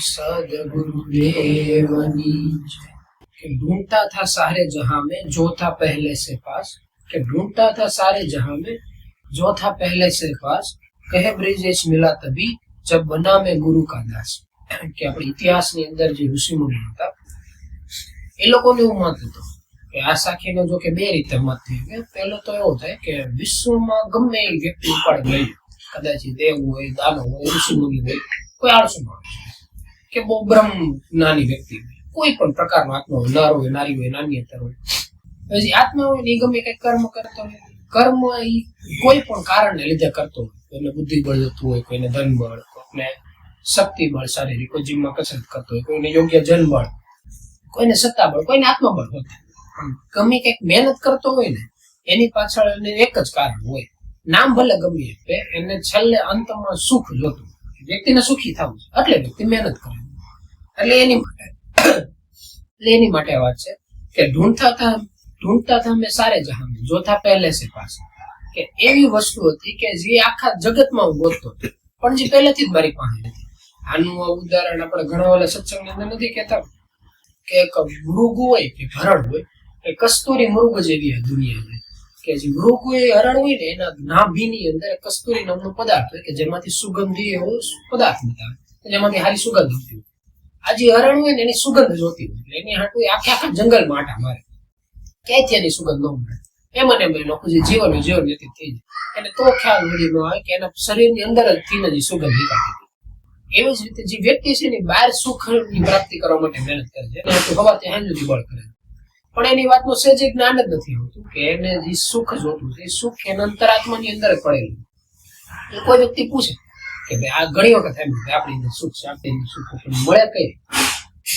सद्गुरुदेवनी कि ढूंढता था सारे जहां में जो था पहले से पास कि ढूंढता था सारे जहां में जो था पहले से पास कहे ब्रिजेश मिला तभी जब बना मैं गुरु का दास કે આપણે ઇતિહાસની અંદર જે ઋષિમુનિ હતા એ લોકોને એવું મત હતું કે આ સાખીનો જો કે બે રીતે મત થયો કે પહેલો તો એવો થાય કે વિશ્વમાં ગમે એ વ્યક્તિ ઉપાડ લઈ કદાચ દેવ હોય દાનવ હોય ઋષિમુનિ હોય કોઈ આળસુ માણસ કે બહુ બ્રહ્મ જ્ઞાની વ્યક્તિ હોય કોઈ પણ પ્રકારનો આત્મા હોય નર હોય નારી હોય નાન્યતર હોય પછી આત્મા હોય ને એ ગમે કંઈક કર્મ કરતો હોય કર્મ એ કોઈ પણ કારણને લીધે કરતો હોય કોઈને બુદ્ધિબળ જતું હોય કોઈને ધનબળ કોઈને શક્તિ બળ શારીરિક કોઈ જીમમાં કસરત કરતો હોય કોઈને યોગ્ય જનબળ કોઈને સત્તાબળ કોઈને આત્મબળ હોતા ગમે કંઈક મહેનત કરતો હોય ને એની પાછળ એક જ કારણ હોય નામ ભલે ગમે એને છેલ્લે અંતમાં સુખ જોતું વ્યક્તિને સુખી થવું છે એટલે વ્યક્તિ મહેનત કરે એટલે એની માટે વાત છે કે ઢૂંઢતા था मैं सारे जहां में जो था पहले से पास કે એવી વસ્તુ હતી કે જે આખા જગતમાં હું ગોતતો હતો પણ જે પહેલેથી જ મારી પાસે હતી આનું ઉદાહરણ આપણે ઘણા વાળા સત્સંગની અંદર નથી કહેતા કે એક મૃગ હોય કે હરણ હોય એ કસ્તુરી મૃગ જેવી આ દુનિયા છે કે જે મૃગ હોય હરણ હોય ને એના નાભીની અંદર કસ્તુરી નામનો પદાર્થ હોય કે જેમાંથી સુગંધી એવો પદાર્થ બતાવે જેમાંથી સારી સુગંધ આવતી હોય આ જે હરણ હોય ને એની સુગંધ જોતી હોય એટલે એની હાટું આખા જંગલમાં આટા મારે ક્યાંયથી એની સુગંધ ન મળે એમને એમ લોકો જે જીવન વ્યતીત થઈ જાય એને તો ખ્યાલ મળી ન આવે કે એના શરીરની અંદર જ થી જ સુગંધ નીકળતી એવી જ રીતે જે વ્યક્તિ છે એની બહાર સુખની પ્રાપ્તિ કરવા માટે મહેનત કરે છે એને હવાથી હાંજ સુધી બળ કરે પણ એની વાતનું સહેજ જ્ઞાન જ નથી હોતું કે એને જે સુખ જોતું છે સુખ એના અંતરાત્માની અંદર જ પડેલું એ કોઈ વ્યક્તિ પૂછે કે ભાઈ આ ઘણી વખત એમ આપણી અંદર સુખ છે આપણી સુખ પણ મળે કઈ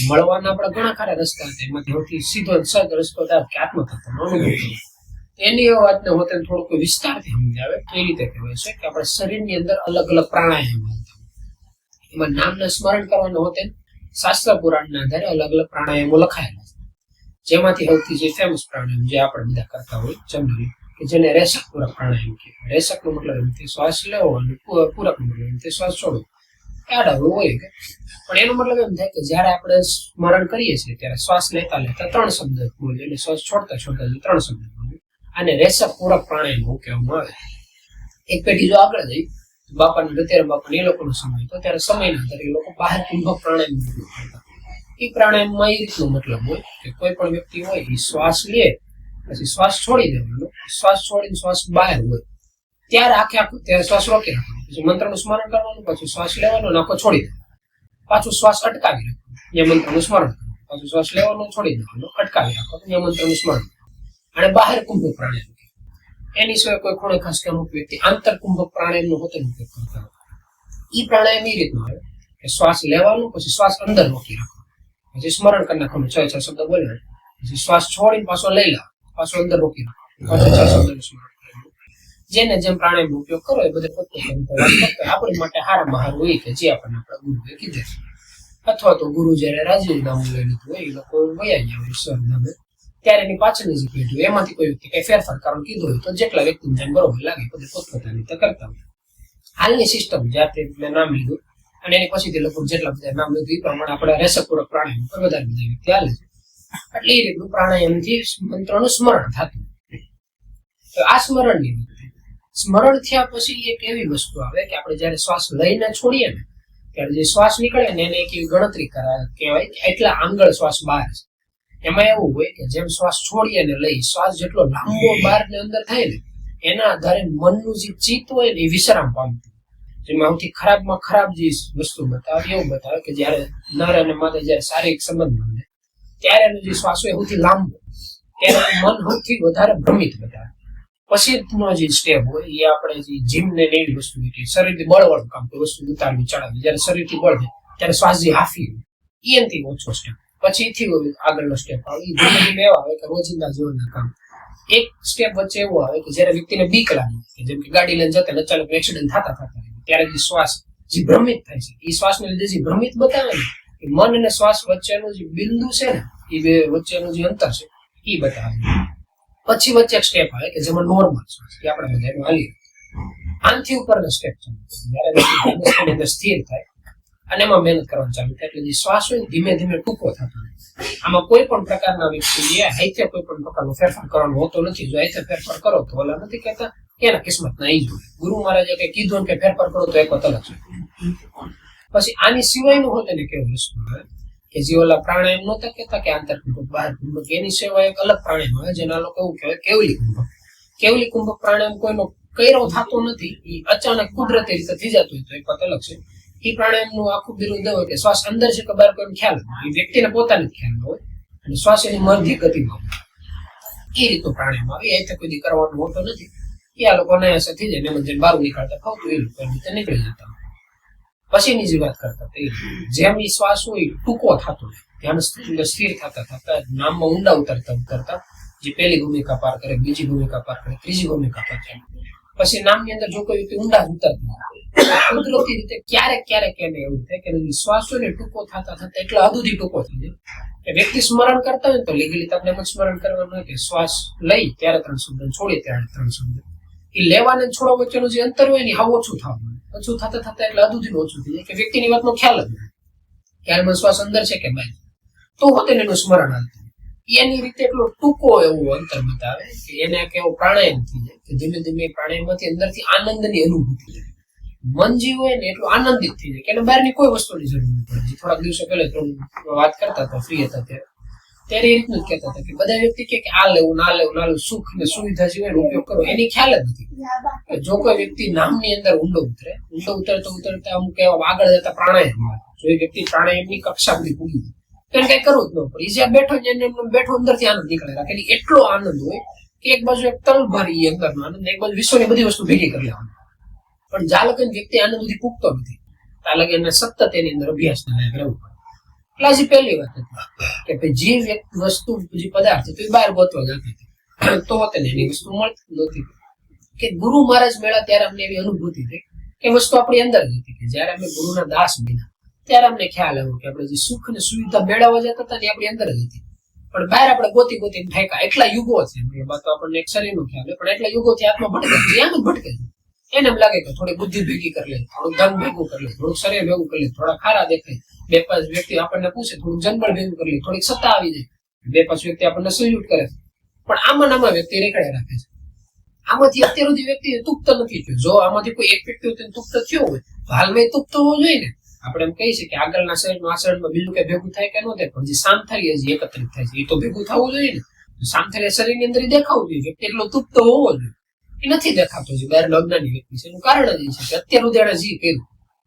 મળવાના આપણા ઘણા ખરા રસ્તા હતા એમાંથી સૌથી સીધો સહજ રસ્તો થાય કે આત્મતત્વનો અનુભવ કરવો એની એ વાતને હોતે થોડુંક વિસ્તારથી સમજાવે એ રીતે કહેવાય છે કે આપણા શરીરની અંદર અલગ અલગ પ્રાણાયામ આવતા એમાં નામને સ્મરણ કરવાનું હોતે શાસ્ત્ર પુરાણના આધારે અલગ અલગ પ્રાણાયામો લખાયેલા છે જેમાંથી સૌથી જે ફેમસ પ્રાણાયામ જે આપણે બધા કરતા હોય જનરલી કે જેને રેશક પૂરક પ્રાણાયામ કહેવાય રેશકનો મતલબ એમથી શ્વાસ લેવો અને પૂરકનો મતલબ એમથી શ્વાસ છોડવો આડાવડું હોય કે પણ એનો મતલબ એમ થાય કે જયારે આપણે સ્મરણ કરીએ છીએ ત્યારે શ્વાસ લેતા લેતા 3 શબ્દ બોલીએ અને શ્વાસ છોડતા છોડતા 3 શબ્દ બોલીએ આને રેશક પૂરક પ્રાણાયામ કહેવામાં આવે એક પેઢી જો આગળ જઈ બાપાને રતેરા બાપાને એ લોકોનો સમય તો ત્યારે સમયના આધારે એ લોકો બહાર કુંભક પ્રાણાયામ કરતા એ પ્રાણાયામમાં એ રીતનો મતલબ હોય કે કોઈ પણ વ્યક્તિ હોય એ શ્વાસ લે પછી શ્વાસ છોડી દેવાનો શ્વાસ છોડીને શ્વાસ બહાર હોય ત્યારે આખું ત્યારે શ્વાસ રોકી રાખવાનો પછી મંત્રનું સ્મરણ કરવાનું પાછું શ્વાસ લેવાનો નાખો છોડી દેવાનો પાછું શ્વાસ અટકાવી રાખવાનું એ મંત્રનું સ્મરણ કરવાનું પાછું શ્વાસ લેવાનો છોડી દેવાનો અટકાવી રાખવાનું એ મંત્રનું સ્મરણ અને બહાર કુંભક પ્રાણાયામ એની સિવાય કોઈ ખૂણે ખાસ કે અમુક વ્યક્તિ આંતર કુંભક પ્રાણાયામનો હોતો ઉપયોગ કરતા હોય એ પ્રાણાયામ એ રીતનો આવે કે શ્વાસ લેવાનો પછી શ્વાસ અંદર રોકી રાખવાનો પછી સ્મરણ કરી નાખવાનું 6 શબ્દ બોલવાનું પછી શ્વાસ છોડીને પાછો લઈ લાવ પાછો અંદર રોકી રાખવાનો પાછો 6 શબ્દનું સ્મરણ કરવાનું જેને જેમ પ્રાણાયામનો ઉપયોગ કરો એ બધે આપણી માટે હારામાં હારું હોય કે જે આપણને આપણા ગુરુએ કીધે અથવા તો ગુરુ જયારે રાજીનામું લઈ લીધું હોય એ લોકો વયા ગયા હોય ઈશ્વર નામે ત્યારે એની પાછળની જે પેઢી હોય એમાંથી કોઈ વ્યક્તિ કઈ ફેરફાર કરવાનું કીધું હોય તો જેટલા વ્યક્તિને જેમ બરોબર લાગે બધે પોતપોતાની રીતે કરતા હોય હાલની સિસ્ટમ જ્યારથી મેં નામ લીધું અને એની પછીથી લગભગ જેટલા બધા નામ લીધું એ પ્રમાણે આપણે રેશકપૂર્વક પ્રાણાયામ પર વધારે બધા વ્યક્તિ હાલે છે એટલે એ રીતનું પ્રાણાયામથી મંત્રનું સ્મરણ થતું તો આ સ્મરણ થયા પછી એક એવી વસ્તુ આવે કે આપણે જયારે શ્વાસ લઈને છોડીએ ને ત્યારે જે શ્વાસ નીકળે ને એને એક એવી ગણતરી કહેવાય કે એટલા આંગળ શ્વાસ બહાર છે એમાં એવું હોય કે જેમ શ્વાસ છોડીએ ને લઈ શ્વાસ જેટલો લાંબો બહાર ને અંદર થાય ને એના આધારે મનનું જે ચિત્ત હોય ને એ વિશ્રામ પામતું જેમાં સૌથી ખરાબમાં ખરાબ જે વસ્તુ બતાવે એવું બતાવે કે જયારે નર અને માદા જયારે શારીરિક સંબંધ બને ત્યારે એનો જે શ્વાસ હોય સૌથી લાંબો ત્યારે મન સૌથી વધારે ભ્રમિત બતાવે પછીનો જે સ્ટેપ હોય એ આપણે જે જીમ ને એવી વસ્તુ શરીરથી બળવાળું કામ કોઈ વસ્તુ ઉતારવી ચડાવી જયારે શરીરથી બળ થાય ત્યારે શ્વાસ જે હાફી હોય એનાથી ઓછો સ્ટેપ પછીથી આગળનો સ્ટેપ આવે એ ધીમે ધીમે એવા આવે કે રોજિંદા જીવનના કામ એક સ્ટેપ વચ્ચે એવું આવે કે જયારે વ્યક્તિને બીક લાગે કે જેમ કે ગાડી લઈને જતા અચાનક એક્સિડન્ટ થતા ત્યારે જે શ્વાસ જે ભ્રમિત થાય છે એ શ્વાસને લીધે જે ભ્રમિત બતાવે ને એ મન અને શ્વાસ વચ્ચેનું જે બિંદુ છે ને એ બે વચ્ચેનું જે અંતર છે એ બતાવે પછી વચ્ચે એક સ્ટેપ આવે કે જેમાં નોર્મલ શ્વાસ કે આપણે બધા હાલીએ આનથી ઉપરના સ્ટેપ છે જયારે વ્યક્તિ અંદર સ્થિર થાય અને એમાં મહેનત કરવાનું ચાલુ થાય. એટલે જે શ્વાસ હોય ધીમે ધીમે ટૂંકો થતો હોય. આમાં કોઈ પણ પ્રકારના વ્યક્તિ હાથે કોઈ પણ પ્રકારનો ફેરફાર કરવાનો હોતો નથી. જો હાથે ફેરફાર કરો તો ઓલા નથી કહેતા એના કિસ્મત ના ઈ જોઈએ. ગુરુ મહારાજે કઈ કીધું ને કે ફેરફાર કરો તો એક વાત અલગ છે. પછી આની સિવાયનું હોય તેને કેવું વસ્તુ આવે કે જે ઓલા પ્રાણાયામ નહોતા કહેતા કે આંતર કુંભક બહાર કુંભક, એની સિવાય એક અલગ પ્રાણાયામ આવે જેના લોકો એવું કહેવાય કેવલી કુંભક. કેવલી કુંભક પ્રાણાયામ કોઈનો કર્યો થતો નથી, એ અચાનક કુદરતી રીતે થઈ જતું હોય તો એક વાત અલગ છે. એ પ્રાણાયામનું આખું વિરુદ્ધ હોય કે શ્વાસ અંદર છે કે બહાર કોઈને ખ્યાલ નથી, એ વ્યક્તિને પોતાને જ ખ્યાલ હોય અને શ્વાસ એની મરજી ગતિમાં હોય. એ રીતનું પ્રાણાયામ આવે. એ રીતે કોઈ કરવાનું હોતો નથી. એ આ લોકો અનાયાસે થઈ જાય ને જેમ બહાર નીકળતા ફાવતું એ લોકો રીતે નીકળી જતા. પછીની જે વાત કરતા જેમ એ શ્વાસ હોય ટૂંકો થતો ધ્યાન સ્થિર થતા નામમાં ઊંડા ઉતરતા જે પહેલી ભૂમિકા પાર કરે, બીજી ભૂમિકા પાર કરે, ત્રીજી ભૂમિકા પાર કરે, પછી નામની અંદર જો કોઈ વ્યક્તિ ઊંડા ઉતરતું કુદરતી રીતે ક્યારેક એને એવું થાય કે શ્વાસ હોય ને ટૂંકો થતા એટલે હદુથી ટૂંકો થઈ જાય કે વ્યક્તિ સ્મરણ કરતા હોય તો લીગલી તમને એમ સ્મરણ કરવાનું હોય કે શ્વાસ લઈ ત્યારે 3 શબ્દ, છોડીએ ત્યારે 3 શબ્દ. એ લેવાને છોડવા વચ્ચેનું જે અંતર હોય ને હાવ ઓછું થવાનું, ઓછું થતા એટલે હદુથી ઓછું થઈ જાય કે વ્યક્તિની વાતનો ખ્યાલ જ નથી કે હાલમાં શ્વાસ અંદર છે કે બહાર, તો હોતે એનું સ્મરણ હાલતું. એની રીતે એટલો ટૂંકો એવો અંતર બતાવે કે એને કેવો પ્રાણાયામ થઈ જાય કે ધીમે ધીમે પ્રાણાયામમાંથી અંદરથી આનંદની અનુભૂતિ થાય. મન જે હોય ને એટલું આનંદિત થઈ જાય કે એને બહારની કોઈ વસ્તુની જરૂર નહીં પડે. થોડાક દિવસો પહેલા વાત કરતા હતા ફ્રી હતા ત્યારે એ રીતનું જ કહેતા હતા કે બધા વ્યક્તિ કે આ લેવું ના લેવું સુખ ને સુવિધા જે હોય ઉપયોગ કરો એની ખ્યાલ જ નથી. કે જો કોઈ વ્યક્તિ નામની અંદર ઊંડો ઉતરતા અમુક એવા આગળ જતા પ્રાણાયામ, જો એ વ્યક્તિ પ્રાણાયામની કક્ષા બધી પૂરી એને કઈ કરવું જ ન પડે. જ્યાં બેઠો અંદરથી આનંદ નીકળે રાખે. એટલો આનંદ હોય કે એક બાજુ એક તલ ભરી અંદરનો આનંદ, એક બાજુ વિશ્વની બધી વસ્તુ ભેગી કરી લેવાની. પણ જ્યાં લગન વ્યક્તિ આનંદ સુધી પૂગતો નથી ત્યાં લગન એને સતત એની અંદર અભ્યાસ રહેવું પડે. એટલે હજી પહેલી વાત હતી કે જે વસ્તુ જે પદાર્થ તો એ બહાર ગોતવા જતી હતી તો તેને એની વસ્તુ મળતી નહોતી. કે ગુરુ મહારાજ મળ્યા ત્યારે અમને એવી અનુભૂતિ થઈ કે વસ્તુ આપણી અંદર જ હતી. કે જયારે અમે ગુરુના દાસ બન્યા ત્યારે અમને ખ્યાલ આવ્યો કે આપણે જે સુખ ને સુવિધા મેળવવા જતા હતા ને આપણી અંદર જ હતી, પણ બહાર આપણે ગોતીને ફેંકા. એટલા યુગો છે તો આપણને એક શરીરનો ખ્યાલ હોય, પણ એટલા યુગોથી આત્મા ભટકે છે, એમ જ ભટકે છે. એને એમ લાગે કે થોડી બુદ્ધિ ભેગી કરી લે, થોડું ધન ભેગું કરી લે, થોડું શરીર ભેગું કરી લે, થોડા ખારા દેખાય, 2-5 વ્યક્તિ આપણને પૂછે, થોડું જનબળ ભેગું કરી લે, થોડીક સત્તા આવી જાય, 2-5 વ્યક્તિ આપણને સલ્યુટ કરે. પણ આમાં વ્યક્તિ રેકડે રાખે છે. આમાંથી અત્યાર સુધી વ્યક્તિ તુપ્ત નથી થયો. જો આમાંથી કોઈ એક વ્યક્તિ તુપ્ત થયો હોય તો હાલમાં તુપ્ત હોવો જોઈએ ને. આપણે એમ કહી શકીએ કે આગળના શરીરનું આ શરીરમાં બીજું કઈ ભેગું થાય કે ન થાય, પણ જે સામથરી હજી એકત્રિત થાય છે એ તો ભેગું થવું જોઈએ ને. સામથરી શરીરની અંદર દેખાવું જોઈએ. વ્યક્તિ એટલો તુપ્ત હોવો જોઈએ, એ નથી દેખાતો. જે બહાર અજ્ઞાની વ્યક્તિ છે એનું કારણ જ છે કે અત્યાર સુધી એને જે કર્યું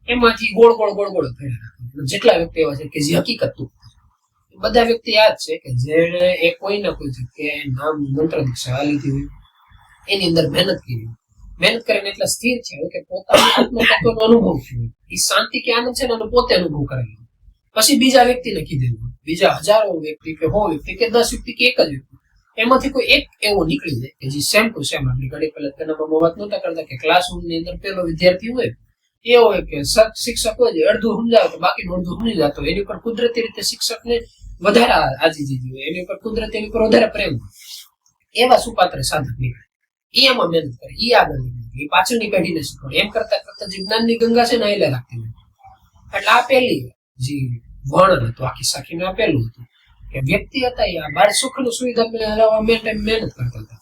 એમાંથી ગોળ ફેરવી રાખે. જેટલા વ્યક્તિ એવા છે કે જે હકીકત તુપ્ત, બધા વ્યક્તિ યાદ છે કે જેને એ કોઈ ના કોઈ જગ્યાએ નામ મંત્ર દીક્ષા લીધી હોય, એની અંદર મહેનત કરીને એટલા સ્થિર છે કે પોતાના આત્મતત્વનો અનુભવ થયો, એ શાંતિ કે આનંદ છે ને પોતે અનુભવ કરેલો. પછી બીજા વ્યક્તિને કીધેલું, બીજા હજારો વ્યક્તિ કે 100 વ્યક્તિ કે 10 વ્યક્તિ કે એક જ વ્યક્તિ, એમાંથી કોઈ એક એવો નીકળી જાય કે જે સેમ ટુ સેમ. આપણી ઘડી પહેલા તેનામાં વાત નહોતા કરતા કે ક્લાસરૂમની અંદર પેલો વિદ્યાર્થી હોય એ હોય કે શિક્ષક હોય અડધું સમજાવે તો બાકીનું અડધું સમજી જતો, એની ઉપર કુદરતી રીતે શિક્ષકને વધારે આજીજી હોય, એની ઉપર કુદરતી એની ઉપર વધારે પ્રેમ હોય. એવા સુપાત્ર સાધક નીકળે, એ એમાં મહેનત કરે, એ આગળ નીકળે, એ પાછળની પેઢીને શીખવાડે. એમ કરતા જે જ્ઞાનની ગંગા છે ને એટલે રાખતી નથી. એટલે આ પહેલી જે વર્ણન હતું આખી સાખીને આ પહેલું હતું કે વ્યક્તિ હતા એ બાર સુખની સુવિધા મેળવવા મહેનત કરતા હતા,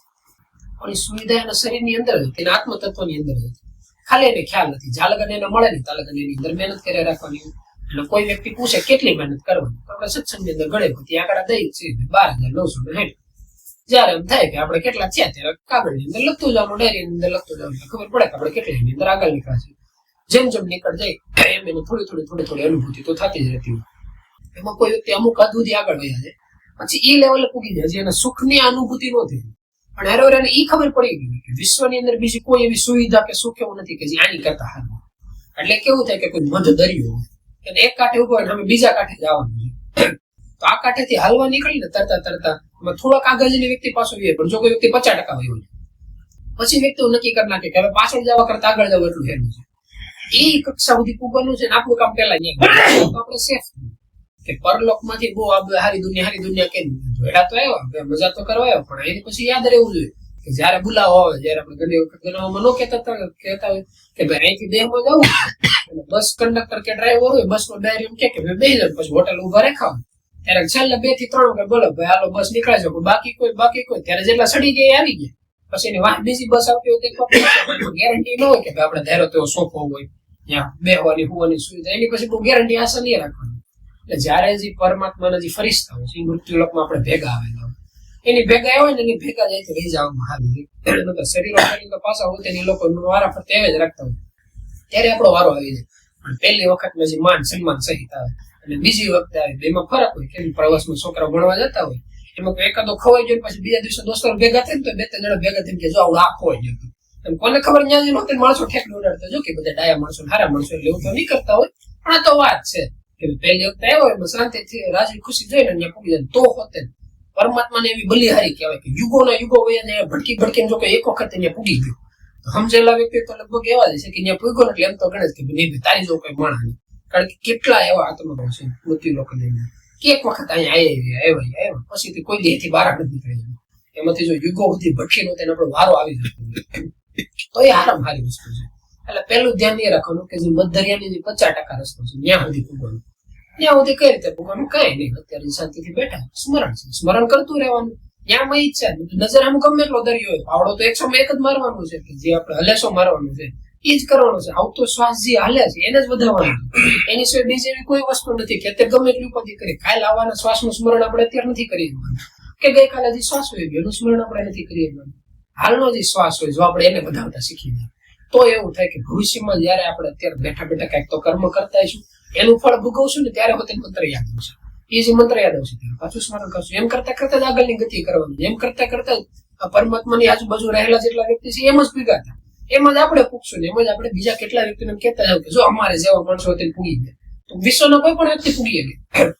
પણ એ સુવિધા એના શરીરની અંદર હતી, એના આત્મતત્વની અંદર હતી. ખાલી એને ખ્યાલ નથી. જ્યાં લગન એને મળે ને ત્યાં લગન એની અંદર મહેનત કરી રાખવાની. એટલે કોઈ વ્યક્તિ પૂછે કેટલી મહેનત કરવાની, તો આપણે સત્સંગની અંદર ગણે ત્યાં આગળ દઈ છે 12,960. જયારે એમ થાય કે આપણે કેટલા થયા ત્યારે કાગળની અંદર લખતું જવાનું, ડાયરીની અંદર લખતું જવાનું, ખબર પડે કે આપણે કેટલી અંદર આગળ નીકળ્યા છે. જેમ નીકળ જાય એમ એને થોડી અનુભૂતિ તો થતી જ રહેતી હોય. એમાં કોઈ વ્યક્તિ અમુક હદ સુધી આગળ વયા જાય, પછી એ લેવલે પૂગી જાય છે એને સુખની અનુભૂતિ ન થઈ, પણ હેરો એને એ ખબર પડી ગઈ કે વિશ્વની અંદર બીજી કોઈ એવી સુવિધા કે સુખ એવું નથી કે જે આની કરતા હાલમાં. એટલે કેવું થાય કે કોઈ મધ દરિયો હોય, એક કાંઠે ઉભો હોય અમે બીજા કાંઠે જવાનું છે, તો આ કાંઠેથી હાલવા નીકળી ને તરતા થોડાક આગળની વ્યક્તિ પાછો જાય, પણ જો કોઈ વ્યક્તિ 50% હોય પછી વ્યક્તિ નક્કી કરી નાખે કે હવે પાછળ જવા કરતા આગળ જવું એટલું હેલું છે. એ કક્ષા સુધી પૂગવાનું છે ને આપણું કામ પેલા આપણે સેફ કે પરલોક માંથી બહુ હારી દુનિયા કેમ જોડા તો આવ્યા મજા તો કરવા આવ્યો, પણ એની પછી યાદ રહેવું જોઈએ કે જયારે બોલાવો આવે, જયારે આપણે ઘણી વખત ગણવામાં ન કહેતા હોય કે ભાઈ અહીંથી દેહમાં જવું, બસ કંડક્ટર કે ડ્રાઈવર હોય બસ નો ડાયરી એમ કે ભાઈ બેસી જાય, પછી હોટલ ઉભા રેખાવ, ત્યારે છેલ્લે 2 થી 3 વખત બોલો ભાઈ હાલો બસ નીકળે છે, બાકી કોઈ ત્યારે જેટલા સડી ગયા આવી ગયા, પછી એની વાહ બીજી બસ આવતી હોય ગેરંટી ન હોય કે આપણે ધારો તેવો સોફો હોય ત્યાં બેહવાની હોવાની સુવિધા, એની પછી બહુ ગેરંટી આશા નહીં રાખવાની. એટલે જયારે જે પરમાત્માના જે ફરિશ્તા હોય છે એ મૃત્યુલોકમાં આપણે ભેગા આવેલા હોય, એની ભેગા આવે ને એની ભેગા જાય તો રહી જવામાં હારી શરીરો પાછા હોય તેની લોકો વારા ફરતે આવે જ રાખતા હોય, ત્યારે આપણો વારો આવી જાય. પણ પહેલી વખતમાં જે માન સન્માન સહિત આવે અને બીજી વખતે આવે, એમાં ફરક હોય. કેમ પ્રવાસમાં છોકરા ભણવા જતા હોય, એમાં એકાદો ખવાઈ ગયો પછી બીજા દિવસે દોસ્તો ભેગા થાય ને તો 2-3 જણા ભેગા થઈને કે જો આવું આ ખોઈ ગયો, એમ કોને ખબર ન્યા નહોતી, માણસો ઠેક ઉડાડતા જો કે બધા ડાયા માણસો સારા માણસો એટલે એવું તો નહીં કરતા હોય. પણ આ તો વાત છે કે પહેલી વખતે આવ્યો એમાં શાંતિથી રાજી ખુશી જોઈને ત્યાં પૂરી જાય તો હોતે પરમાત્માને એવી બલિહારી કહેવાય કે યુગોના યુગો વયા ભટકીને જો કે એક વખત ત્યાં પૂગી ગયો, સમજેલા વ્યક્તિ તો લગભગ એવા જ છે કે ત્યાં પૂગ્યો એટલે એમ તો ગણે કે નહીં તારી જો કઈ માણસ નહીં. કારણ કે કેટલા એવા આત્માઓ છે મૃત્યુ લોકો લઈને કે એક વખત અહીંયા આવ્યા પછી કોઈ દેહથી બહાર નથી નીકળે, એમાંથી જો યુગો સુધી ભટકીનો તેને આપણો વારો આવી જતો તો એ હારામ હારી વસ્તુ છે. એટલે પેલું ધ્યાન એ રાખવાનું કે જે મધદરિયાની જે 50% રસ્તો છે ત્યાં સુધી પૂગવાનું, ત્યાં સુધી કઈ રીતે પૂગવાનું કઈ નહીં. અત્યારે શાંતિથી બેઠા સ્મરણ કરતું રહેવાનું, ત્યાં માં ઈચ્છા નજર આમ ગમે એટલો દરિયો હોય, પાવડો તો 101 જ મારવાનું છે કે જે આપણે હલેસો મારવાનું છે એ જ કરવાનું છે. આવતો શ્વાસ જે હાલે છે એને જ વધારવાનું, એની સિવાય બીજી એવી કોઈ વસ્તુ નથી કે અત્યારે ગમે એટલી ઉપાધિ કરી. કાલ આવવાના શ્વાસનું સ્મરણ આપણે અત્યારે નથી કરી કે ગઈકાલે જે શ્વાસ હોય એનું સ્મરણ આપણે નથી કરી. હાલનો જે શ્વાસ હોય જો આપણે એને વધારતા શીખી જાય તો એવું થાય કે ભવિષ્યમાં જયારે આપણે અત્યારે બેઠા બેઠા કઈક તો કર્મ કરતા હશું, એનું ફળ ભોગવશું ને ત્યારે હોતે મંત્ર યાદ આવશે. એ જે મંત્ર યાદ આવશે ત્યારે પાછું સ્મરણ કરશું. એમ કરતા કરતા જ આગળની ગતિ કરવાની, એમ કરતા કરતા પરમાત્માની આજુબાજુ રહેલા જેટલા વ્યક્તિ છે એમ જ પીગાતા, એમ જ આપણે પૂછશું ને એમ જ આપણે બીજા કેટલા વ્યક્તિને કહેતા જાવ કે જો અમારે જેવા માણસો તેને પૂગી ગયા, તો વિશ્વના કોઈ પણ વ્યક્તિ પૂગી ગયા.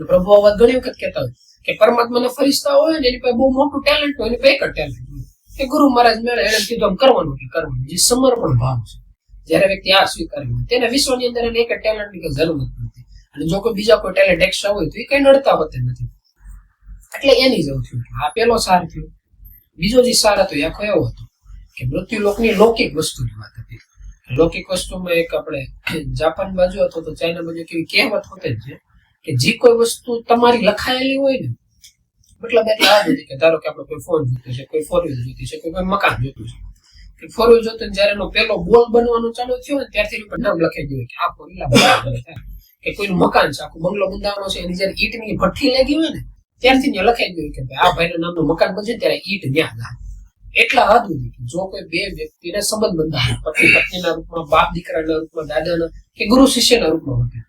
પ્રભુ આ વાત ઘણી વખત કહેતા હોય કે પરમાત્માને ફરિશ્તા હોય ને એની પાસે બહુ મોટું ટેલેન્ટ હોય, એની પાસે એક જ ટેલેન્ટ હોય કે ગુરુ મહારાજ મેળે એને કીધું આમ કરવાનું કે કરવાનું, જે સમર્પણ ભાવ છે. જયારે વ્યક્તિ આ સ્વીકાર્યું તેને વિશ્વની અંદર એને એક જ ટેલેન્ટની કઈ જરૂર નથી, અને જો કોઈ બીજા કોઈ ટેલેન્ટ એક્સ્ટ્રા હોય તો એ કઈ નડતા હોતે નથી. એટલે એની જવું થયું આ પેલો સાર થયો. બીજો જે સાર હતો એ આખો એવો હતો કે મૃત્યુ લોકની લૌકિક વસ્તુની વાત હતી. લૌકિક વસ્તુમાં એક આપણે જાપાન બાજુ અથવા તો ચાઇના બાજુ કેવી કહેવત હોતે જ છે કે જે કોઈ વસ્તુ તમારી લખાયેલી હોય ને, મતલબ એટલે આ નથી કે ધારો કે આપણે કોઈ ફોન જોતો છે, કોઈ 4 વ્હીલ જોતી છે, કોઈ મકાન જોતું છે. કે 4 વ્હીલ જોતું જયારે એનો પેલો બોલ બનવાનું ચાલુ થયો ને ત્યારથી ઉપર નામ લખાઈ ગયું કે આ 4 વ્હીલ થાય. કે કોઈનું મકાન છે, આખું બંગલો બંધાવાનો છે, એની જયારે ઈંટની ભઠ્ઠી લાગી હોય ને ત્યારથી ત્યાં લખાઈ ગયું કે ભાઈ આ ભાઈના નામનું મકાન બનશે ત્યારે ઈંટ ત્યાં જાય. એટલા હદ સુધી જો કોઈ બે વ્યક્તિને સંબંધ બંધાય પતિ પત્નીના રૂપમાં, બાપ દીકરાના રૂપમાં, દાદાના કે ગુરુ શિષ્યના રૂપમાં હોય,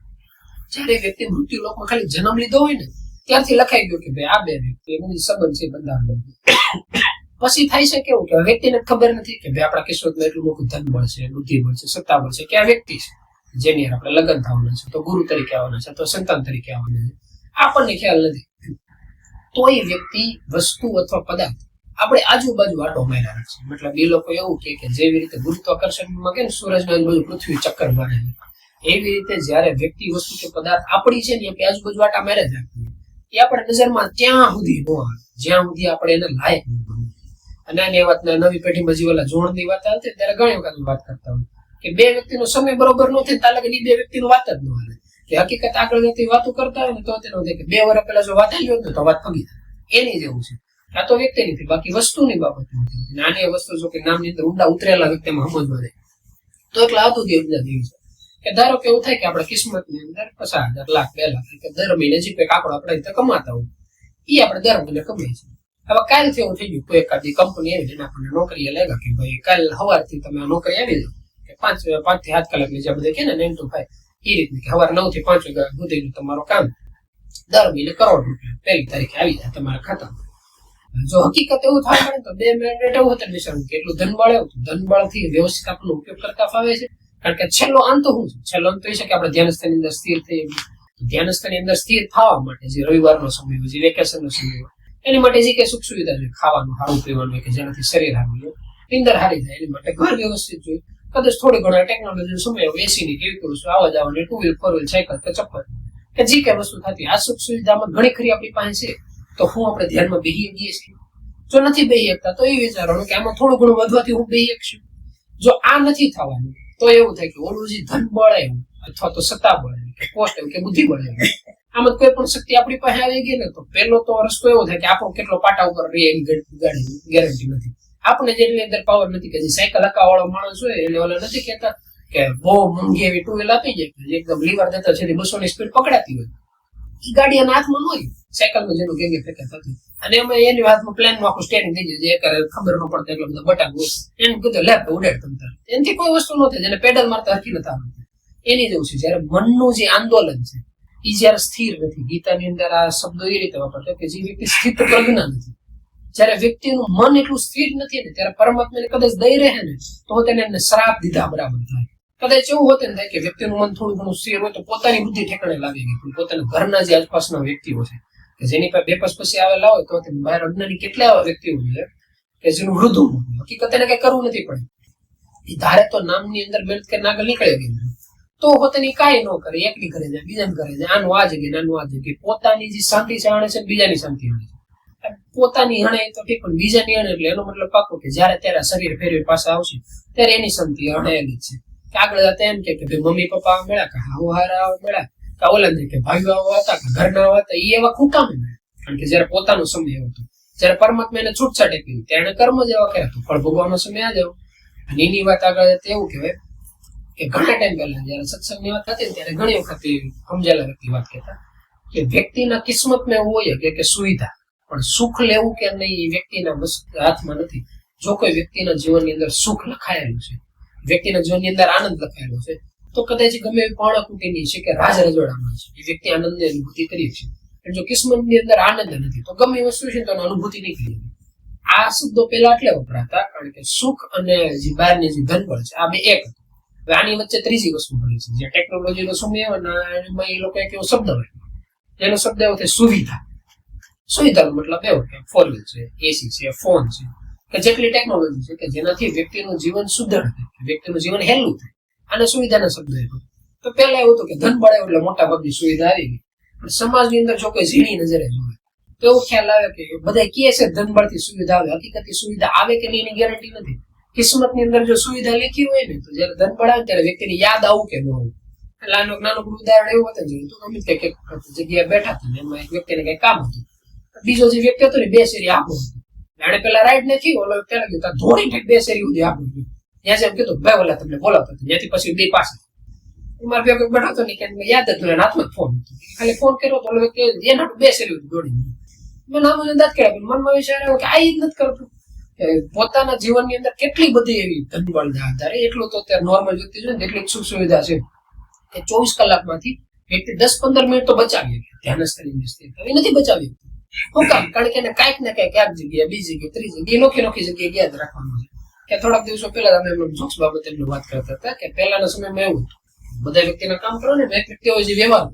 જયારે વ્યક્તિ મૃત્યુ લોકમાં ખાલી જન્મ લીધો હોય ને ત્યારથી લખાઈ ગયું કે ભાઈ આ બે વ્યક્તિ એનો સંબંધ છે બંધાવાનો. પછી થાય છે કેવું કે વ્યક્તિને ખબર નથી કે ભાઈ આપણા કિસ્મતમાં એટલું મોટું ધન મળશે, બુદ્ધિ મળશે, સત્તા મળશે કે આ વ્યક્તિ છે જેની આપણે લગ્ન થવાના છે, તો ગુરુ તરીકે આવવાના છે, તો સંતાન તરીકે આવવાના છે, આપણને ખ્યાલ નથી. તો એ વ્યક્તિ વસ્તુ અથવા પદાર્થ આપણે આજુબાજુ આટો માર્યા રાખશે. મતલબ એ લોકો એવું કે જેવી રીતે ગુરુત્વાકર્ષણમાં કે સૂરજની આજુબાજુ પૃથ્વી ચક્કર મારે એવી રીતે જયારે વ્યક્તિ વસ્તુ કે પદાર્થ આપણી છે ને આપણે આજુબાજુ આટા મારે જ રાખીએ, એ આપણે નજરમાં ત્યાં સુધી ન આવે જ્યાં સુધી આપણે એને લાયક ન બનીએ. અને આની વાતના નવી પેઢીમાં જે ઓલા જોડની વાત આવતી ત્યારે ઘણી વખત વાત કરતા હોય કે બે વ્યક્તિનો સમય બરોબર ન થાય તાલે બે વ્યક્તિનો વાત જ ન હાલે. કે હકીકત આગળ જતી વાતો કરતા હોય ને તો તેનો કે 2 વર્ષ પહેલા જો વાત આવી હોત ને તો વાત ફગી થાય. એની જેવું છે. આ તો વ્યક્તિ નથી, બાકી વસ્તુની બાબત નથી. નાની વસ્તુ જો કે નામની અંદર ઊંડા ઉતરેલા વ્યક્તિમાં સમજવા દે તો એટલે આદુ દેવજા દેવી છે કે ધારો કે એવું થાય કે આપણે કિસ્મતની અંદર 50,000 લાખ 2 લાખ કે દર મહિને જે કંઈક આંકડો આપણે રીતે કમાતા હોય એ આપણે દર મહિને કમાઈએ છીએ. હવે કાલથી એવું થઈ ગયું કોઈ એકાદી કંપની આવી જેને આપણને નોકરીએ લાગ્યા કે ભાઈ કાલ સવારથી તમે નોકરી આવી જાઓ કે 5 થી 7 કલાકની જે બધા કે ને 9 to 5 એ રીતની કે સવારે 9 થી 5 વાગ્યા સુધીનું તમારું કામ, દર મહિને ₹1 કરોડ પહેલી તારીખે આવી જાય તમારા ખાતામાં. જો હકીકત એવું થાય તો 2 મિનિટ એવું હતું વિચારવું કે એટલું ધનબળ એવું ધનબળથી વ્યવસ્થિત આપણને ઉપયોગ કરતા ફાવે છે. કારણ કે છેલ્લો અંત શું છે? છેલ્લો અંત એ છે કે આપણે ધ્યાનસ્થાનની અંદર સ્થિર થઈએ. ધ્યાનસ્થાનની અંદર સ્થિર થવા માટે જે રવિવારનો સમય હોય, જે વેકેશનનો સમય હોય, એની માટે જે કઈ સુખ સુવિધા જોઈએ, ખાવાનું સારું પીવાનું કે જેનાથી શરીર સારું હોય, નીંદર સારી થાય, એની માટે ઘર વ્યવસ્થિત જોઈએ. કદાચ થોડી ઘણો ટેકનોલોજીનો સમય હોય, એસીની કેવી કરું છું, આવવા જવાની 2 વ્હીલ 4 વ્હીલ સાયકલ કે ચપ્પલ કે જે કઈ વસ્તુ થતી, આ સુખ સુવિધામાં ઘણી ખરી આપણી પાસે છે. તો હું આપણે ધ્યાનમાં બેસી ગઈએ છીએ જો નથી બેહી શકતા તો એ વિચારવાનું કે આમાં થોડું ઘણું વધવાથી હું બેહી શકશું. જો આ નથી થવાનું તો એવું થાય કે ઓલું જે ધન બળ એવું અથવા તો સત્તા બળ કે પોસ્ટ એવું કે બુદ્ધિ બળ એવું આમાં કોઈ પણ શક્તિ આપણી પાસે આવી ગઈ ને તો પેલો તો રસ્તો એવો થાય કે આપણો કેટલો પાટા ઉપર રહે એની ગાડી ગેરંટી નથી. આપણે જેટલી અંદર પાવર નથી કે જે સાયકલ હકાવાળો માણસ હોય એને ઓલા નથી કહેતા કે બહુ મોંઘી એવી ટુ વ્હીલ આપી જાય એકદમ લીવર દેતા છે 200 ની સ્પીડ પકડાતી હોય એ ગાડી એના હાથમાં ન હોય સાયકલમાં જેનું ગેંગે ફેંકા થતું અને અમે એની હાથમાં પ્લેનમાં આખું સ્ટેરિંગ થઈ જાય જે ખબર ન પડતા એટલે બધા બટન હોય એને કીધું લેપ ઉડાડ તમતાર એનાથી કોઈ વસ્તુ ન થાય જેને પેડલ મારતા હરકી નથી આવડતું એની જેવું છે. જયારે મનનું જે આંદોલન છે એ જયારે સ્થિર નથી, ગીતાની અંદર આ શબ્દો એ રીતે વાપરતો કે જે વ્યક્તિ સ્થિત પ્રજ્ઞા નથી, જયારે વ્યક્તિનું મન એટલું સ્થિર નથી ને ત્યારે પરમાત્માને કદાચ દઈ રહે ને તો તેને એને શ્રાપ દીધા બરાબર થાય. કદાચ એવું હોતે ને થાય કે વ્યક્તિનું મન થોડું ઘણું સ્થિર હોય તો પોતાની બુદ્ધિ ઠેકાણે લાગી ગઈ, પોતાના ઘરના જે આસપાસના વ્યક્તિઓ છે કે જેની પાસે બે પછી આવેલા હોય તો બહાર અજ્ઞાની કેટલા એવા વ્યક્તિઓ છે કે જેનું વૃદ્ધું હકીકત એને કઈ કરવું નથી પડે એ ધારે તો નામની અંદર મહેનત કરીને આગળ નીકળી ગઈ તો પોતાની કાંઈ ન કરે, એકની કરે જાય બીજાને કરે જાય, આનું આ જગ્યાએ નાનું આ જગ્યાએ પોતાની જે શાંતિ છે આણે છે બીજાની શાંતિ આણે છે. પોતાની હણે તો ઠીક પણ બીજાની હણે એટલે એનો મતલબ પાકો કે જયારે ત્યારે શરીર ફેરવી પાસે આવશે ત્યારે એની શાંતિ હણેલી છે કે આગળ જતા એમ કે ભાઈ મમ્મી પપ્પા મળ્યા કે હાવ હારા મળ્યા કે ઓલા કે ભાઈઓ હતા કે ઘરના હતા એ એવા ખૂટા મળ્યા કારણ કે જયારે પોતાનો સમય એવો હતો જયારે પરમાત્મા એને છૂટછાટ આપી ત્યારે કર્મ જ એવા કર્યા ફળ ભોગવાનો સમય આ જ આવ્યો. અને એની વાત આગળ એવું કહેવાય કે ઘણા ટાઈમ પહેલા જયારે સત્સંગની વાત હતી ત્યારે ઘણી વખત સમજેલા વ્યક્તિ વાત કહેતા કે વ્યક્તિના કિસ્મતમાં એવું હોય કે સુવિધા પણ સુખ લેવું કે નહીં એ વ્યક્તિના હાથમાં નથી. જો કોઈ વ્યક્તિના જીવનની અંદર સુખ લખાયેલું છે, વ્યક્તિના જીવનની અંદર આનંદ લખાયેલો છે તો કદાચ ગમે એવી પર્ણકુટીની છે કે રાજ રજવાડામાં છે એ વ્યક્તિ આનંદની અનુભૂતિ કરી છે. જો કિસ્મતની અંદર આનંદ નથી તો ગમે વસ્તુ છે તો અનુભૂતિ નહીં કરી. આ શબ્દો પેલા એટલે વપરાતા કારણ કે સુખ અને જે બહારની જે ધનબળ છે આ બે એક હતું. હવે આની વચ્ચે ત્રીજી વસ્તુ બની છે જે ટેકનોલોજીનો સમય અને એમાં એ લોકો એક એવો શબ્દ હોય જેનો શબ્દ એવો થાય સુવિધા. સુવિધાનો મતલબ એવો કે ફોર વ્હીલ છે, એસી છે, ફોન છે કે જેટલી ટેકનોલોજી છે કે જેનાથી વ્યક્તિનું જીવન સુધરે, વ્યક્તિનું જીવન હેલું થાય અને સુવિધાના શબ્દ એવો. તો પેલા એવું હતું કે ધન બળે એટલે મોટા ભાગની સુવિધા આવી ગઈ પણ સમાજની અંદર જો કોઈ ઝીણી નજરે જોવે તો એવો ખ્યાલ આવે કે બધા કહે છે ધન બળથી સુવિધા આવે, હકીકતથી સુવિધા આવે કે નહીં એની ગેરંટી નથી. કિસ્મતની અંદર જો સુવિધા લખી હોય ને તો જયારે ધન બળ આવે ત્યારે વ્યક્તિને યાદ આવું કે ન આવું. એટલે નાનું ઉદાહરણ એવું હતું જોયું તો ગમે તે જગ્યાએ બેઠા હતા ને એમાં એક વ્યક્તિને કઈ કામ હતું, બીજો જે વ્યક્તિ હતો ને 2 શેરી આગળ હતો, એને પેલા રાઈડ નથી ઓલો ત્યારે ગયો ધોળી 2 શેરી સુધી આગળ ગયો ત્યાં જેમ કીધું ભાઈ ઓલા તમને બોલાવતો હતો ત્યાંથી પછી 2 પાસે મારે વ્યક્તિ બેઠા હતો ને કે યાદ હતું એના હાથમાં ફોન હતો ખાલી ફોન કર્યો તો ઓલો વ્યક્તિ એના 2 શેરી સુધી દોડી મેં નામ અંદાજ કર્યા મનમાં વિચાર આવ્યો કે આ જ નથી કરતું પોતાના જીવનની અંદર કેટલી બધી એવી ધનબળના આધારે એટલું તો અત્યારે નોર્મલ વ્યક્તિ છે ને એટલી સુખ સુવિધા છે કે 24 કલાકમાંથી વ્યક્તિ 10-15 મિનિટ તો બચાવી ધ્યાન સ્થળે નથી બચાવી શું કામ? કારણ કે એને કાંઈક ને કાંઈક એક જગ્યાએ બીજી જગ્યાએ ત્રીજી જગ્યાએ નોખી જગ્યાએ યાદ રાખવાનું છે. કે થોડાક દિવસો પહેલા અમે એમનો જોક્સ બાબતે એમની વાત કરતા હતા કે પહેલાના સમયમાં એવું હતું બધા વ્યક્તિના કામ કરો ને એક વ્યક્તિ હોય જે વ્યવહાર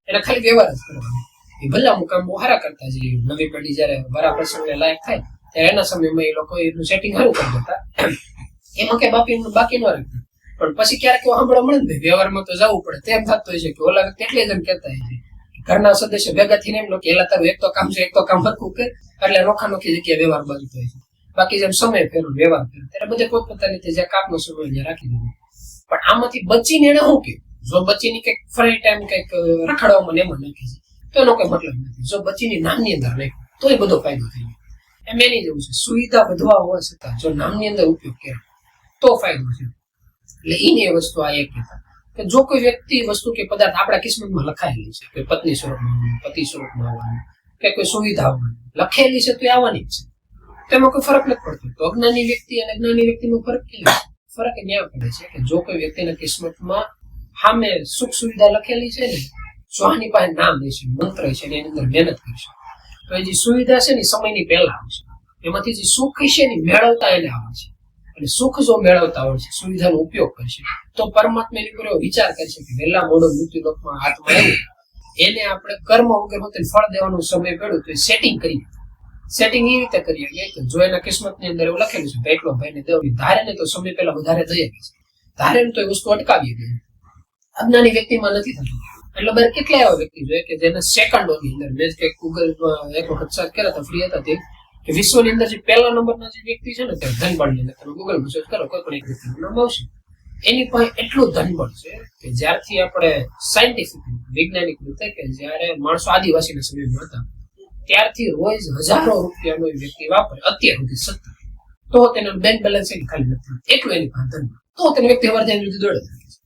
એને ખાલી વ્યવહાર જ કરવાનો એ ભલે અમુક કામ બહુ સારા કરતા જે નવી પેઢી જયારે વરા પ્રસંગને લાયક થાય ત્યારે એના સમયમાં એ લોકો એનું સેટિંગ સારું કરી દેતા એમાં કઈ બાકી ન રાખતા પણ પછી ક્યારેક સાંભળવા મળે ને વ્યવહારમાં તો જવું પડે તેમ થતું હોય છે કે ઓલા વ્યક્તિ એટલે જ એમ કહેતા હોય છે ઘરના સદસ્ય ભેગા થઈને એમ લોકો એલા તારું એક તો કામ છે એક તો કામ હરખું કર એટલે નોખી જગ્યાએ વ્યવહાર બાજુ થાય છે. બાકી જેમ સમય ફેરવું વ્યવહાર ફેરવું ત્યારે બધે પોતપોતાની રીતે જે કાપનો સમય રાખી દીધો. પણ આમાંથી બચીને એને શું કે જો બચીની કઈક ફ્રી ટાઈમ કઈક રખડવામાં એમાં નાખી છે તો એનો કઈ મતલબ નથી. જો બચીની નામની અંદર નાખ્યું તો એ બધો ફાયદો થઈ ગયો. એમ એની જેવું છે સુવિધા વધવા હોવા છતાં જો નામની અંદર ઉપયોગ કરે તો ફાયદો છે. એટલે એની એ વસ્તુ આ એક કહેતા કે જો કોઈ વ્યક્તિ વસ્તુ કે પદાર્થ આપણા કિસ્મતમાં લખાયેલી છે કે પત્ની સ્વરૂપમાં પતિ સ્વરૂપમાં આવવાનું કે કોઈ સુવિધા લખેલી છે તો એ આવવાની જ છે તેમાં કોઈ ફરક નથી પડતો. તો અજ્ઞાની વ્યક્તિ અને જ્ઞાની વ્યક્તિનો ફરક ન્યા પડે છે કે જો કોઈ વ્યક્તિના કિસ્મતમાં સામે સુખ સુવિધા લખેલી છે ને જો આની પાસે નામ રહેશે મંત્ર છે એની અંદર મહેનત કરશે તો એ જે સુવિધા છે ને સમયની પહેલા આવશે એમાંથી જે સુખ છે ને મેળવતા એને આવે છે. અને સુખ જો મેળવતા હોય છે સુવિધાનો ઉપયોગ કરશે તો પરમાત્માની પર વિચાર કરશે કે વહેલા મોડો મૃત્યુ લોકમાં હાથમાં આવ્યું એને આપણે કર્મ વગર હોતે ફળ દેવાનો સમય પડ્યો તો સેટિંગ કરી સેટિંગ એ રીતે કરીએ કે જો એના કિસ્મતની અંદર એવું લખેલું છે એટલો ભાઈને દેવું ધારે ને તો સમય પહેલા વધારે દઈએ છે ધારે ને તો એ વસ્તુ અટકાવી દે. અજ્ઞાની વ્યક્તિમાં નથી થતું. એટલે બાર કેટલા એવા વ્યક્તિ જોઈએ કે જેને સેકન્ડોની અંદર મેં કે ગૂગલ એક વખત સર્ચ કર્યા હતા ફ્રી હતા તે કે વિશ્વની અંદર જે પહેલા નંબરના જે વ્યક્તિ છે ને તે ધનબળની અંદર તમે ગૂગલમાં સર્ચ કરો કોઈ પણ એક વ્યક્તિનું નામ આવશે. એની પાસે એટલું ધનબળ છે કે જ્યારથી આપણે સાયન્ટિફિક વૈજ્ઞાનિક રીતે કે જયારે માણસો આદિવાસીના સમયમાં હતા ત્યારથી રોજ હજારો રૂપિયાનો એ વ્યક્તિ વાપરે અત્યાર સુધી સતત, તો તેનો બેંક બેલેન્સ ખાલી નથી, એટલું એની પાસે ધનબળ, તો તેને વ્યક્તિ વર્ધન રીતે દોડે থাকে છે.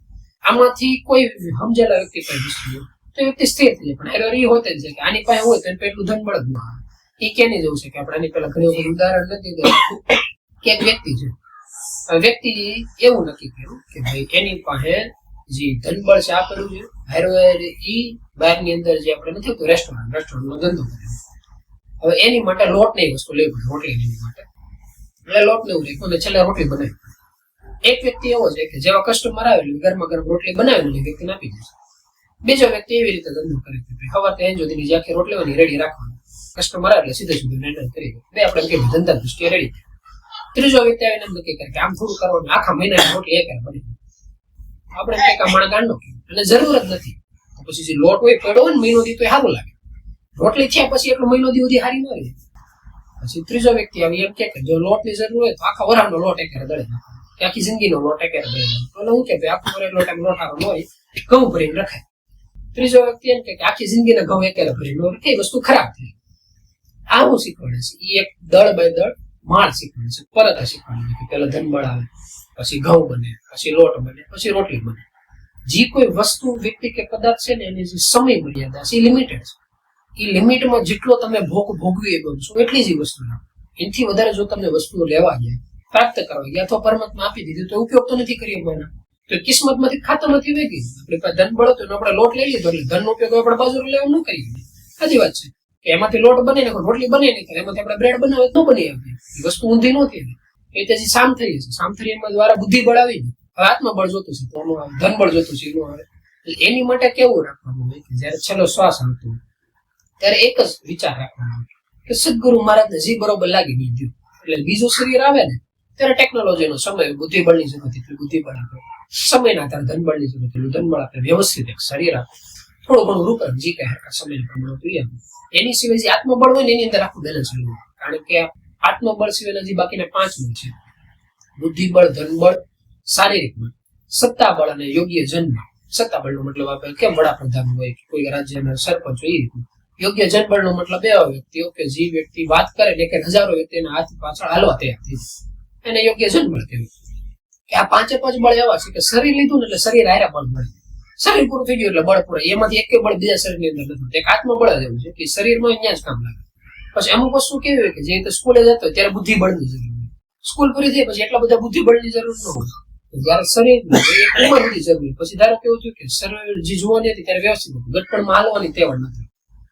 આમાંથી કોઈ સમજેલા વ્યક્તિ કઈ વસ્તુ તો એ વ્યક્તિ સ્થિર થઈ જાય. પણ એરર એ હોતે જ છે કે આની પાસે હોય તો એને એટલું ધનબળ જ ન આવે. એ કેની જવું છે કે આપણે આની પેલા ઘણી વખત ઉદાહરણ નથી કે એક વ્યક્તિ છે, વ્યક્તિ એવું નક્કી કર્યું કે ભાઈ એની પાસે જે ધનબળ છે આપેલું છે હારવાર ઈ બહારની અંદર જે આપણે નથી હોતું રેસ્ટોરન્ટનો ધંધો કરે. હવે એની માટે લોટની વસ્તુ લેવી પડે રોટલી માટે, એટલે લોટ લેવું રાખ્યું અને છેલ્લે રોટલી બનાવી. એક વ્યક્તિ એવો છે કે જેવા કસ્ટમર આવે ગરમા ગરમ રોટલી બનાવેલી વ્યક્તિને આપી દે. બીજો વ્યક્તિ એવી રીતે ધંધો કરે કે સવાર થી સુધીની જે આખી રોટલીઓની રેડી રાખવાની, કસ્ટમર આવે એટલે સીધે સીધું નિર્ણય કરી દે આપણે કે ધંધા દૃષ્ટિએ રેડી. ત્રીજો વ્યક્તિ આવીને નક્કી કરે કે આમ થોડું કરવાનું, આખા મહિનાની રોટલી એક બની આપણે કઈક માણા ગાંડો અને જરૂર જ નથી. પછી જે લોટ હોય પડ્યો હોય ને મહિનો દી તો સારું લાગે, રોટલી થયા પછી એટલો મહિનો દી સુધી હારી ન રહે. પછી ત્રીજો વ્યક્તિ આવી એમ કે જો લોટની જરૂર હોય તો આખા વરાળનો લોટ એક દળે નાખો, કે આખી જિંદગીનો લોટ એક દળે નાખો. એટલે હું કે આખો વરેલો લોટારો હોય ઘઉં ભરીને રખાય. ત્રીજો વ્યક્તિ એમ કે આખી જિંદગીના ઘઉં એક ભરીને રખાય, વસ્તુ ખરાબ થાય. આવું શીખવાડે છે. એ એક દળ બાય દળ માળ શીખવાડે છે, પરત શીખવાડે છે કે પેલા ધનબળ આવે, પછી ઘઉં બને, પછી લોટ બને, પછી રોટલી બને. જે કોઈ વસ્તુ વ્યક્તિ કે પદાર્થ છે ને એની જે સમય મર્યાદા છે એ લિમિટેડ છે. એ લિમિટમાં જેટલો તમે ભોગવી ગમશો એટલી જ વસ્તુ રાખો. એનાથી વધારે જો તમને વસ્તુઓ લેવા ગયા, પ્રાપ્ત કરવા ગયા અથવા પરમાત્મા આપી દીધું તો ઉપયોગ તો નથી કરી શકવાના, તો કિસ્મત માંથી ખાતામાંથી વહી ગઈ. આપણે પાસે ધન બળો તો આપણે લોટ લઈ લીધો એટલે ધનનો ઉપયોગ આપણે બાજુ લેવા ન કરી. સાચી વાત છે કે એમાંથી લોટ બને ને રોટલી બને નહીં, એમાંથી આપણે બ્રેડ બનાવે તો બની આપીએ. એ વસ્તુ ઊંધી નહોતી. એ તેથી સામથરી છે, સામથરી દ્વારા બુદ્ધિ બળ આવી ગઈ, હવે આત્મબળ જોતું છે તો ધનબળ જોતું છે એનું આવે. એની માટે કેવું રાખવાનું હોય કે જયારે છેલ્લો શ્વાસ આવતો હોય ત્યારે એક જ વિચાર રાખવાનો કે સદગુરુ મહારાજને જે બરોબર લાગી દીધું. એટલે બીજું શરીર આવે ને ત્યારે ટેકનોલોજીનો સમય, બુદ્ધિબળની જરૂર એટલી બુદ્ધિબળ આપે, સમયના આધારે ધનબળની જરૂર એટલું ધનબળ આપે, વ્યવસ્થિત એક શરીર આપે, થોડું ઘણું રૂપ જે કહે સમય પ્રમાણે જોઈએ. એની સિવાય જે આત્મબળ હોય ને એની અંદર આખું બેલેન્સ રહેવું. કારણ કે આત્મબળ સિવાયના જે બાકીના 5 બળ છે, બુદ્ધિબળ, ધનબળ, શારીરિક બળ, સત્તાબળ અને યોગ્ય જન્મ. સત્તાબળનો મતલબ આપણે કેમ વડાપ્રધાન હોય કે કોઈ રાજ્યના સરપંચ હોય એ રીતનું. યોગ્ય જનબળનો મતલબ એવા વ્યક્તિઓ કે જે વ્યક્તિ વાત કરે ને કે હજારો વ્યક્તિના હાથ પાછળ હાલવા તૈયાર થઈ જાય, એને યોગ્ય જનબળ કહેવાય. કે આ 5 બળ એવા છે કે શરીર લીધું ને એટલે શરીર હારે બળ મળે, શરીર પૂરું થઈ ગયું એટલે બળ પૂરા. એમાંથી એક બળ બીજા શરીરની અંદર નથી. એક આત્મબળ જ એવું છે કે શરીરમાં અહીંયા જ કામ લાગે. પછી અમુક વસ્તુ કેવી હોય કે જે રીતે સ્કૂલે જતો હોય ત્યારે બુદ્ધિબળની જરૂર હોય, સ્કૂલ પૂરી થઈ પછી એટલા બધા બુદ્ધિબળની જરૂર ન હોય. જયારે શરીર ઉંમર બધી જરૂર હોય પછી ધારો કેવું થયું કે શરીર જે જોવાની હતી ત્યારે વ્યવસ્થિત હતું, ગટપણમાં હાલવાની તેવડ નથી.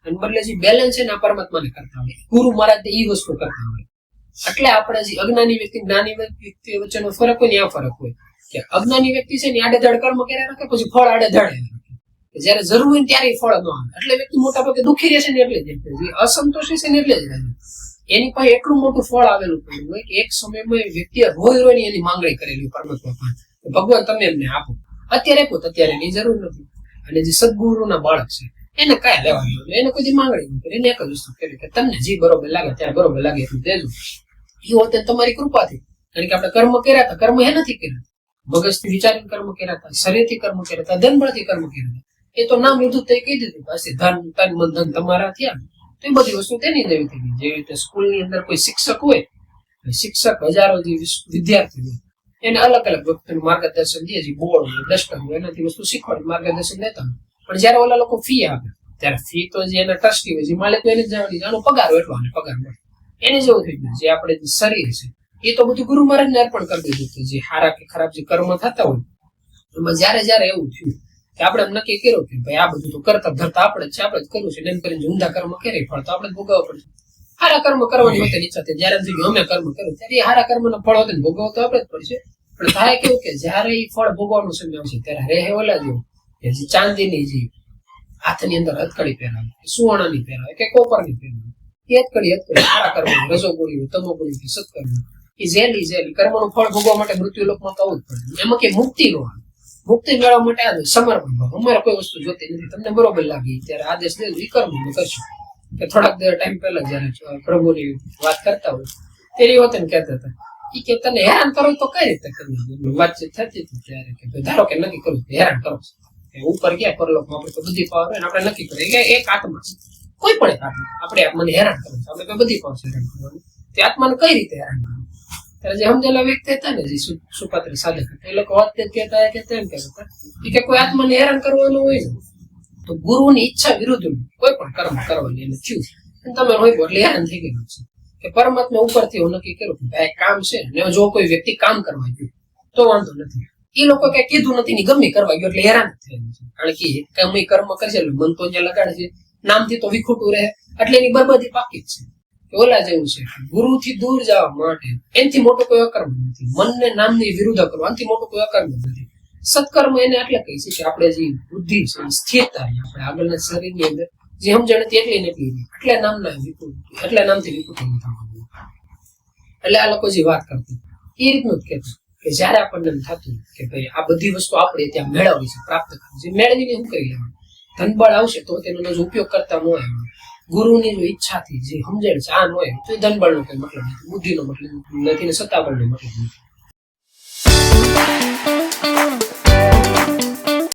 અને બદલે જે બેલેન્સ છે ને આ પરમાત્માને કરતા હોય, ગુરુ મહારાજ એ વસ્તુ કરતા હોય. એટલે આપણે જે અજ્ઞાની વ્યક્તિ જ્ઞાની વ્યક્તિ વચ્ચેનો ફરક હોય ને આ ફરક હોય કે અજ્ઞાની વ્યક્તિ છે ને આડેધડ કર્મ કર્યા રાખે, પછી ફળ આડેધડ રાખે. જયારે જરૂર હોય ને ત્યારે ફળ ન આવે. એટલે વ્યક્તિ મોટા ભાગે દુઃખી રહેશે ને એટલે જ, જે અસંતોષી છે ને એટલે જ રહે. એની પાસે એટલું મોટું ફળ આવેલું પડ્યું હોય કે એક સમયમાં વ્યક્તિએ રોજ રોજ એની માંગણી કરેલી પરમાત્મા પાસે, ભગવાન તમે એમને આપો, અત્યારે આપો, અત્યારે એની જરૂર નથી. અને જે સદગુરુના બાળક છે એને કયા લેવાનું, એને કોઈ માંગણી નહીં કરે. એને એક જ વસ્તુ કરી કે તમને જે બરોબર લાગે ત્યારે બરોબર લાગે એટલું દેજો. એ હોતે તમારી કૃપાથી. કારણ કે આપણે કર્મ કર્યા હતા, કર્મ એ નથી કર્યા, મગજથી વિચારીને કર્મ કર્યા હતા, શરીરથી કર્મ કર્યા હતા, ધનબળથી કર્મ કર્યા હતા. એ તો નામ લીધું તો કહી દીધું પછી ધન તન મન ધન તમારા થયા. તો એ બધી વસ્તુ તેની જેવી થઈ ગઈ. જેવી રીતે સ્કૂલની અંદર કોઈ શિક્ષક હોય, શિક્ષક હજારો જે વિદ્યાર્થી હોય એને અલગ અલગ વસ્તુનું માર્ગદર્શન દે, જે બોર્ડ હોય, ડસ્ટર હોય, એનાથી વસ્તુ શીખવાડી માર્ગદર્શન દેતા હોય. પણ જયારે ઓલા લોકો ફી આપે ત્યારે ફી તો જે એના ટ્રસ્ટી હોય, જે માલિક એને જ જવાની, આનો પગાર હોય એટલો પગાર મળે. એને જેવું થઈ ગયું. જે આપણે જે શરીર છે એ તો બધું ગુરુ મહારાજને અર્પણ કરી દીધું કે જે સારા કે ખરાબ જે કર્મ થતા હોય એમાં જયારે એવું થયું કે આપણે નક્કી કર્યું કે ભાઈ આ બધું તો કરતા ધરતા આપણે જ છે, આપણે જ કરવું છે, એમ કરીને ઊંધા કર્મ કરે ફળ તો આપણે જ ભોગવવા પડશે. સારા કર્મ કરવાની હોતી ઈચ્છા થઈ, જયારે અમે કર્મ કર્યું ત્યારે એ સારા કર્મનો ફળ હોતે ભોગવવા તો આપણે જ પડશે. પણ થાય કેવું કે જયારે એ ફળ ભોગવવાનો સમય આવશે ત્યારે રહે ઓલા જેવું કે જે ચાંદીની જે હાથની અંદર હથકડી પહેરાવે, સુવર્ણની પહેરાવે કે કોપરની પહેરાવે, એ હથકડી સારા કર્મ, રજોગુણી, તમોગુણી, સત્કર્મ, એ ઝેલી કર્મનું ફળ ભોગવવા માટે મૃત્યુ લોકમાં તો આવું જ પડે. એમાં કે મુક્તિ નો આવે, મુક્તિ મેળવવા માટે આ સમર્પણ ભાવ. અમારે કોઈ વસ્તુ જોતી નથી, તમને બરોબર લાગી ત્યારે આદેશ દેજો એ કર્મ કરશું. કે થોડાક ટાઈમ પહેલા જયારે પ્રભુની વાત કરતા હોય તેની વખતે કહેતા હતા એ કે તને હેરાન કરો તો કઈ રીતે કરવું, વાતચીત થતી હતી ત્યારે કે ધારો કે નક્કી કરું હેરાન કરો ઉપર ગયા પરલોકમાં આપણે તો બધી પાવર હોય ને આપણે નક્કી કરીએ કે એક આત્મા છે, કોઈ પણ એક આત્મા આપણે મને હેરાન કરવું છે, આપણે બધી પાવર હેરાન કરવાનું, તે આત્માને કઈ રીતે હેરાન કરવું? ત્યારે જે સમજેલા વ્યક્તિ હતા ને જે સુપાત્ર સાધક હતા એ લોકો વાત કહેતા એમ કહેતા કે કોઈ આત્માને હેરાન કરવાનું હોય ને તો ગુરુની ઈચ્છા વિરુદ્ધ કોઈ પણ કર્મ કરવાની એને થયું અને તમે હોય એટલે હેરાન થઈ ગયેલું છે કે પરમાત્મા ઉપરથી હું નક્કી કર્યું કે ભાઈ કામ છે ને જો કોઈ વ્યક્તિ કામ કરવા ગયું તો વાંધો નથી, એ લોકો કઈ કીધું નથી ને ગમે કરવા ગયો એટલે હેરાન થયેલું છે, કારણ કે ગમે કર્મ કરશે એટલે મન તો જ્યાં લગાડે છે નામથી તો વિખૂટું રહે એટલે એની બરબાદી પાકી જ છે। ઓલા જેવું છે ગુરુથી દૂર જવા માટે એનાથી મોટો કોઈ અકર્મ નથી, મનને નામની વિરુદ્ધ કરવો આનાથી મોટો કોઈ અકર્મ નથી। સત્કર્મ એને એટલે કહી છે કે આપણે જે બુદ્ધિ છે સ્થિરતા આપણે આગળના શરીરની અંદર જે સમજણ હતી એટલી ને એટલી એટલે નામના એટલે નામથી વિકૃત થવાનું, એટલે આ લોકો જે વાત કરતી એ રીતનું જ કહેતું કે જયારે આપણને એમ થતું કે ભાઈ આ બધી વસ્તુ આપણે ત્યાં મેળવવી છે પ્રાપ્ત કરવી છે, મેળવીને શું કરી લેવાનું, ધનબળ આવશે તો તેનો ઉપયોગ કરતા ન હોય, ગુરુની જો ઈચ્છાથી જે સમજણ છે આ ન હોય તો ધનબળનો કોઈ મતલબ નથી, બુદ્ધિનો મતલબ નથી ને સત્તાબળનો મતલબ નથી।